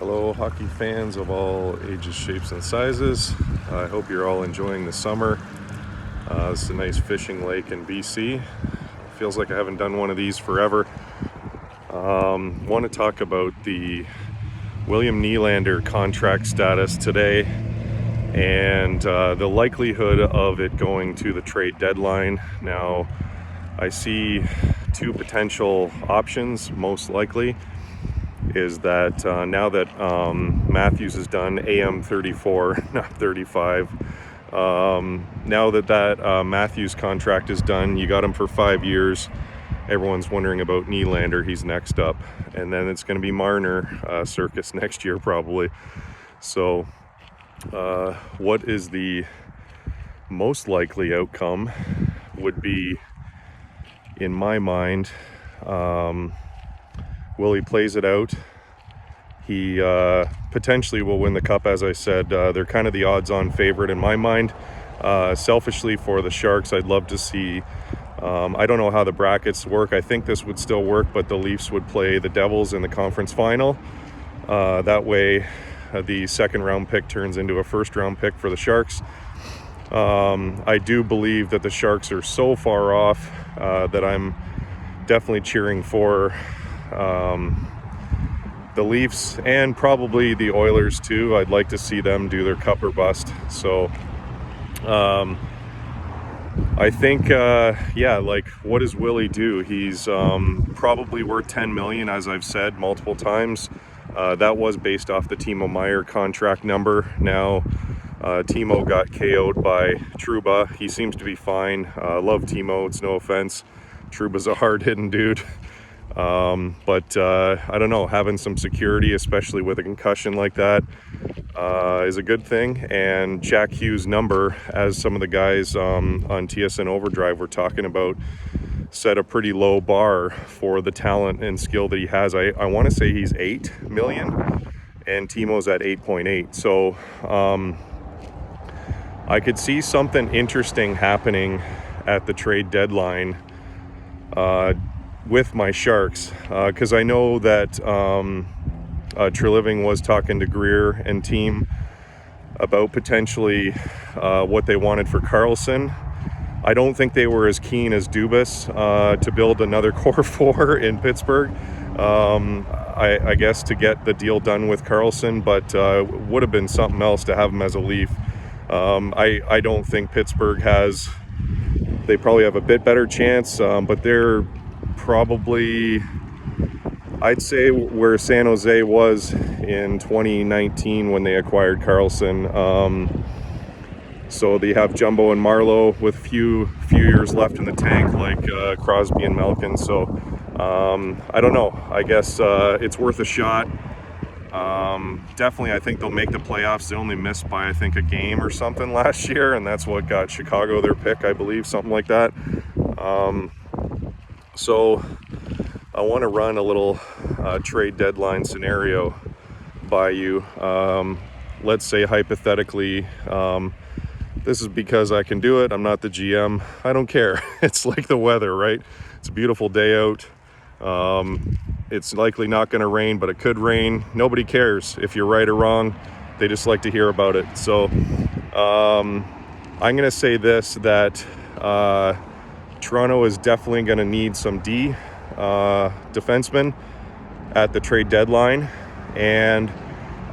Hello, hockey fans of all ages, shapes, and sizes. I hope you're all enjoying the summer. This is a nice fishing lake in BC. Feels like I haven't done one of these forever. Want to talk about the William Nylander contract status today and the likelihood of it going to the trade deadline. Now, I see two potential options. Most likely is that now that Matthews is done, AM 34, not 35, now that Matthews contract is done, you got him for 5 years. Everyone's wondering about Nylander. He's next up. And then it's going to be Marner circus next year probably. So what is the most likely outcome would be, in my mind, Willie plays it out. He potentially will win the cup, as I said. They're kind of the odds-on favorite in my mind. Selfishly, for the Sharks, I'd love to see, I don't know how the brackets work. I think this would still work, but the Leafs would play the Devils in the conference final. That way, the second-round pick turns into a first-round pick for the Sharks. I do believe that the Sharks are so far off that I'm definitely cheering for the Leafs and probably the Oilers too. I'd like to see them do their cup or bust. So I think like, what does Willie do? He's probably worth 10 million, as I've said multiple times. That was based off the Timo Meier contract number. Now Timo got KO'd by Trouba. He seems to be fine. Love Timo, it's no offense. Trouba's a hard-hitting dude. But I don't know, having some security, especially with a concussion like that, is a good thing. And Jack Hughes' number, as some of the guys on TSN Overdrive were talking about, set a pretty low bar for the talent and skill that he has. I want to say he's 8 million and Timo's at 8.8. So I could see something interesting happening at the trade deadline with my Sharks, because I know that Treliving was talking to Greer and team about potentially what they wanted for Karlsson. I don't think they were as keen as Dubas to build another core four in Pittsburgh. I guess to get the deal done with Karlsson, but would have been something else to have him as a Leaf. I don't think Pittsburgh has. They probably have a bit better chance, but they're probably, I'd say, where San Jose was in 2019 when they acquired Karlsson. So they have Jumbo and Marlowe with few years left in the tank, like Crosby and Malkin. So I don't know. I guess it's worth a shot. Definitely, I think they'll make the playoffs. They only missed by, I think, a game or something last year, and that's what got Chicago their pick, I believe, something like that. So I want to run a little trade deadline scenario by you. Let's say hypothetically, this is because I can do it. I'm not the GM. I don't care. It's like the weather, right? It's a beautiful day out. It's likely not going to rain, but it could rain. Nobody cares if you're right or wrong. They just like to hear about it. So I'm going to say this, that Toronto is definitely going to need some defensemen at the trade deadline. And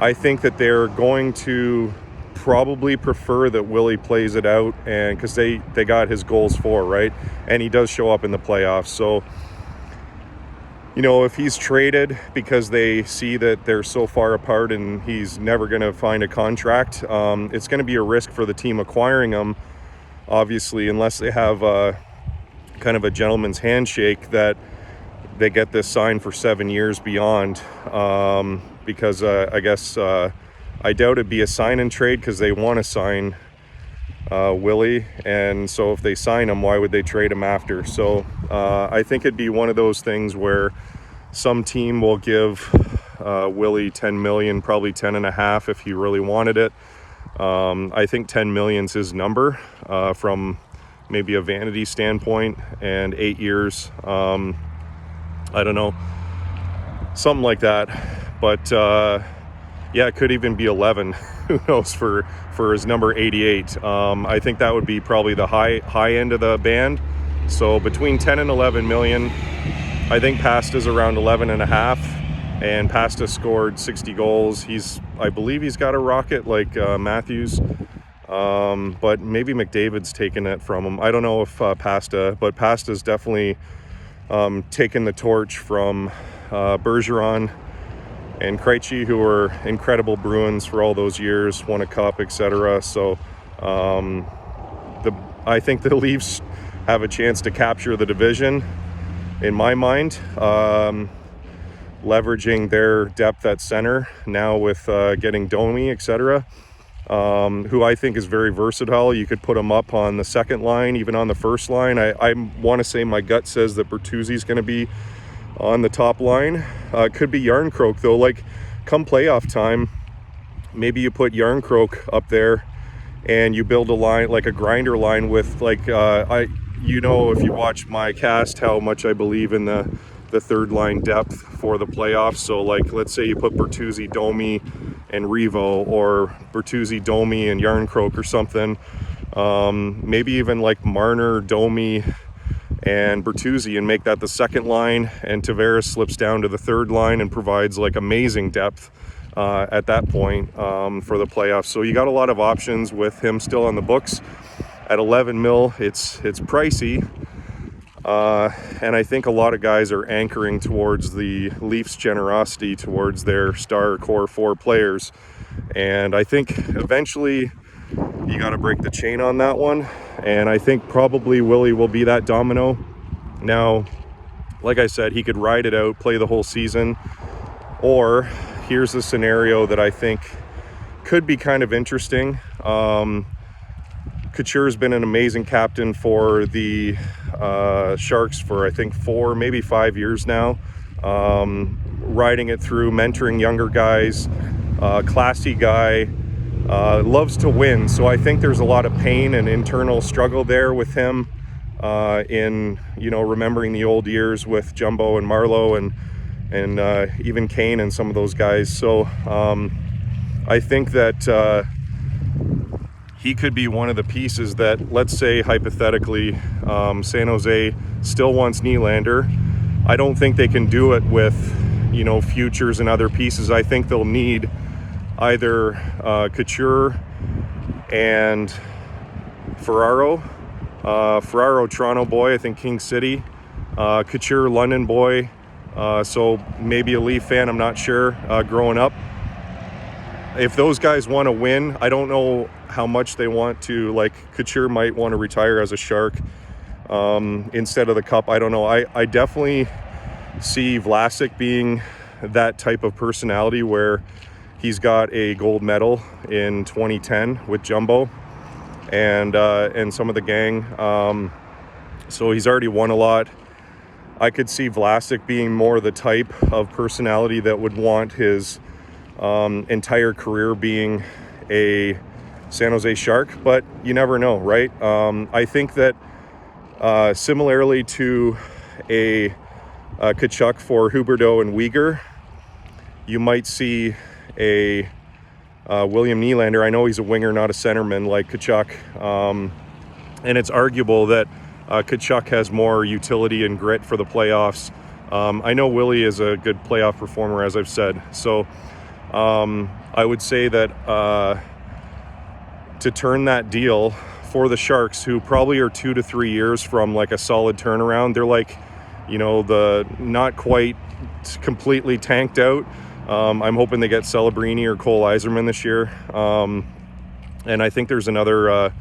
I think that they're going to probably prefer that Willie plays it out, and because they got his goals for, right? And he does show up in the playoffs. So, you know, if he's traded because they see that they're so far apart and he's never going to find a contract, it's going to be a risk for the team acquiring him, obviously, unless they have kind of a gentleman's handshake that they get this signed for 7 years beyond, because I guess I doubt it'd be a sign and trade because they want to sign Willie, and so if they sign him, why would they trade him after? So I think it'd be one of those things where some team will give Willie 10 million, probably 10.5 if he really wanted it. I think 10 million's his number from maybe a vanity standpoint, and 8 years, I don't know, something like that. But Yeah, it could even be 11. Who knows for his number 88. I think that would be probably the high end of the band. So between 10 and 11 million. I think Pasta's around 11 and a half, and Pasta scored 60 goals. I believe he's got a rocket like Matthews, but maybe McDavid's taken it from him. I don't know if but Pasta's definitely taken the torch from Bergeron and Krejci, who were incredible Bruins for all those years, won a cup, etc. So I think the Leafs have a chance to capture the division, in my mind, leveraging their depth at center now with getting Domi, etc., who I think is very versatile. You could put him up on the second line, even on the first line. I want to say my gut says that Bertuzzi's going to be on the top line. Could be Yarncroke, though. Like, come playoff time, maybe you put Yarncroke up there and you build a line, like a grinder line with, like, if you watch my cast, how much I believe in the third line depth for the playoffs. So, like, let's say you put Bertuzzi, Domi, and Revo, or Bertuzzi, Domi, and Yarncroke or something. Maybe even like Marner, Domi, and Bertuzzi, and make that the second line, and Tavares slips down to the third line and provides like amazing depth at that point for the playoffs. So you got a lot of options with him still on the books. At 11 mil, it's pricey, and I think a lot of guys are anchoring towards the Leafs' generosity towards their star core 4 players, and I think eventually you got to break the chain on that one, and I think probably Willie will be that domino. Now, like I said, he could ride it out, play the whole season, or here's a scenario that I think could be kind of interesting. Couture's been an amazing captain for the Sharks for, I think, 4, maybe 5 years now, riding it through, mentoring younger guys, classy guy, loves to win. So I think there's a lot of pain and internal struggle there with him in, remembering the old years with Jumbo and Marlowe and even Kane and some of those guys. So I think that he could be one of the pieces that, let's say hypothetically, San Jose still wants Nylander. I don't think they can do it with, futures and other pieces. I think they'll need either Couture and Ferraro. Ferraro, Toronto boy, I think King City. Couture, London boy. So maybe a Leaf fan, I'm not sure, growing up. If those guys want to win, I don't know how much they want to, like, Couture might want to retire as a Shark instead of the Cup. I don't know. I definitely see Vlasic being that type of personality where he's got a gold medal in 2010 with Jumbo and some of the gang. So he's already won a lot. I could see Vlasic being more the type of personality that would want his entire career being a San Jose Shark, but you never know, right? I think that similarly to a Tkachuk for Huberdeau and Weegar, you might see a William Nylander. I know he's a winger, not a centerman like Tkachuk, and it's arguable that Tkachuk has more utility and grit for the playoffs. I know Willie is a good playoff performer, as I've said. So I would say that to turn that deal for the Sharks, who probably are 2 to 3 years from like a solid turnaround, they're like, the not quite completely tanked out. I'm hoping they get Celebrini or Cole Yzerman this year. And I think there's another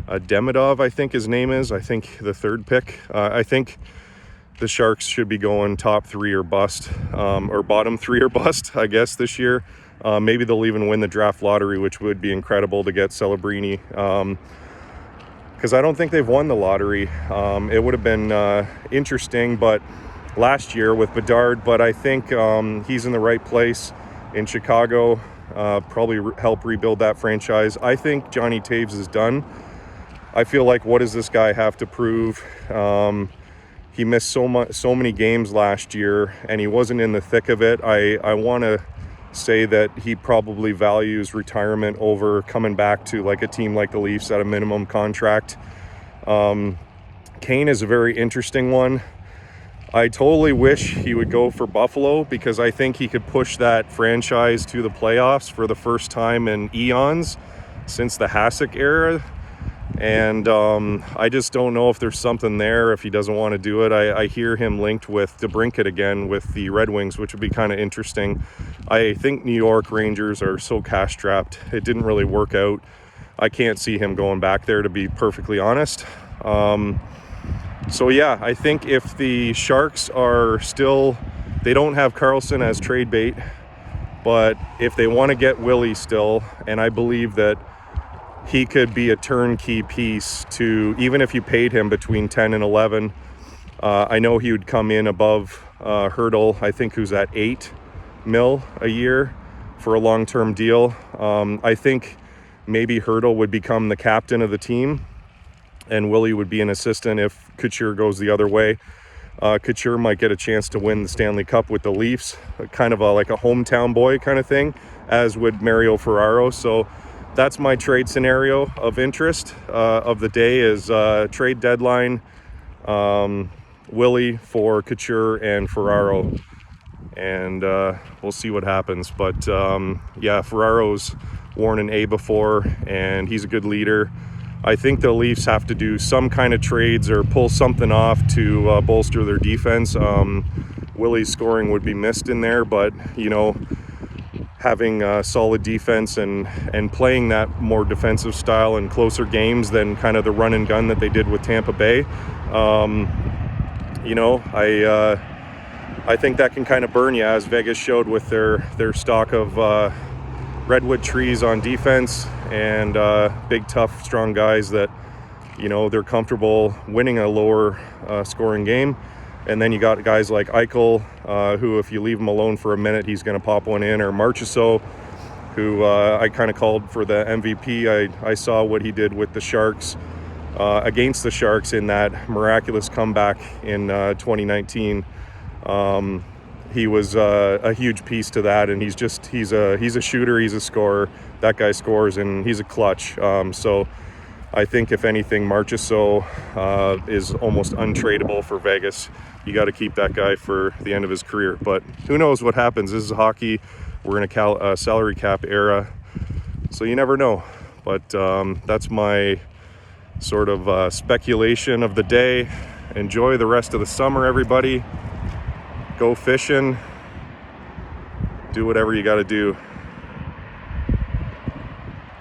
Demidov, I think his name is. I think the third pick. I think the Sharks should be going top 3 or bust, or bottom 3 or bust, I guess, this year. Maybe they'll even win the draft lottery, which would be incredible to get Celebrini. Because I don't think they've won the lottery. It would have been interesting, but last year with Bedard, but I think he's in the right place in Chicago, probably help rebuild that franchise. I think Johnny Taves is done. I feel like, what does this guy have to prove? He missed so many games last year, and he wasn't in the thick of it. I want to say that he probably values retirement over coming back to like a team like the Leafs at a minimum contract. Kane is a very interesting one. I totally wish he would go for Buffalo because I think he could push that franchise to the playoffs for the first time in eons since the Hasek era. And I just don't know if there's something there if he doesn't want to do it. I hear him linked with DeBrincat again with the Red Wings, which would be kind of interesting. I think New York Rangers are so cash-strapped. It didn't really work out. I can't see him going back there, to be perfectly honest. So yeah, I think if the Sharks are still, they don't have Karlsson as trade bait, but if they want to get Willie still, and I believe that he could be a turnkey piece to, even if you paid him between 10 and 11, I know he would come in above Hurdle, I think, who's at $8 million a year for a long-term deal. I think maybe Hurdle would become the captain of the team, and Willie would be an assistant if Couture goes the other way. Couture might get a chance to win the Stanley Cup with the Leafs, kind of like a hometown boy kind of thing, as would Mario Ferraro. So that's my trade scenario of interest of the day is trade deadline, Willie for Couture and Ferraro. And we'll see what happens. But yeah, Ferraro's worn an A before, and he's a good leader. I think the Leafs have to do some kind of trades or pull something off to bolster their defense. Willie's scoring would be missed in there, but, you know, having solid defense and playing that more defensive style in closer games than kind of the run and gun that they did with Tampa Bay, you know, I think that can kind of burn you, as Vegas showed with their stock of redwood trees on defense and big, tough, strong guys that, you know, they're comfortable winning a lower scoring game. And then you got guys like Eichel, who if you leave him alone for a minute, he's going to pop one in, or Marchessault, who I kind of called for the MVP. I saw what he did with the Sharks, against the Sharks in that miraculous comeback in 2019. He was a huge piece to that, and he's a shooter, he's a scorer. That guy scores, and he's a clutch. So I think if anything, Marchessault is almost untradeable for Vegas. You got to keep that guy for the end of his career. But who knows what happens? This is hockey. We're in a salary cap era, so you never know. But that's my sort of speculation of the day. Enjoy the rest of the summer, everybody. Go fishing. Do whatever you got to do.